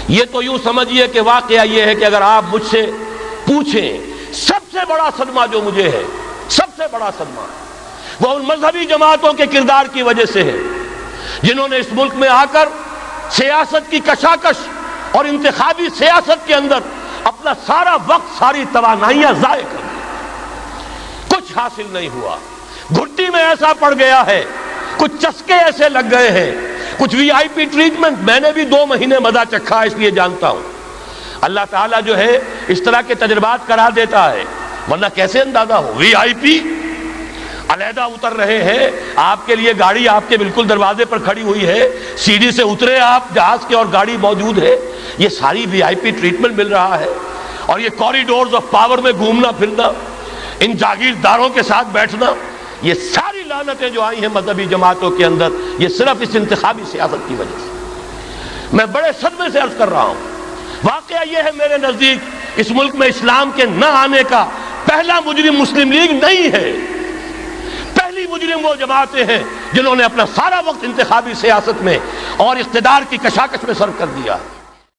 یہ تو یوں سمجھیے کہ واقعہ یہ ہے کہ اگر آپ مجھ سے پوچھیں سب سے بڑا صدمہ جو مجھے ہے، سب سے بڑا صدمہ وہ ان مذہبی جماعتوں کے کردار کی وجہ سے ہے جنہوں نے اس ملک میں آ کر سیاست کی کشاکش اور انتخابی سیاست کے اندر اپنا سارا وقت، ساری توانائیاں ضائع کر دی، کچھ حاصل نہیں ہوا، گھٹی میں ایسا پڑ گیا ہے، کچھ چسکے ایسے لگ گئے ہیں، کچھ وی آئی پی ٹریٹمنٹ، میں نے بھی 2 مہینے مزہ چکھا اس لیے جانتا ہوں۔ اللہ تعالیٰ جو ہے اس طرح کے تجربات کرا دیتا ہے، ورنہ کیسے اندازہ ہو؟ وی آئی پی علیحدہ اتر رہے ہیں، آپ کے لیے گاڑی آپ کے بالکل دروازے پر کھڑی ہوئی ہے، سیڑھی سے اترے آپ جہاز کے اور گاڑی موجود ہے، یہ ساری وی آئی پی ٹریٹمنٹ مل رہا ہے، اور یہ کوریڈورز آف پاور میں گھومنا پھرنا، ان جاگیرداروں کے ساتھ بیٹھنا، یہ ساری لعنتیں جو آئی ہیں مذہبی جماعتوں کے اندر، یہ صرف اس انتخابی سیاست کی وجہ سے۔ میں بڑے صدمے سے عرض کر رہا ہوں، واقعہ یہ ہے میرے نزدیک اس ملک میں اسلام کے نہ آنے کا پہلا مجرم مسلم لیگ نہیں ہے، پہلی مجرم وہ جماعتیں ہیں جنہوں نے اپنا سارا وقت انتخابی سیاست میں اور اقتدار کی کشاکش میں صرف کر دیا۔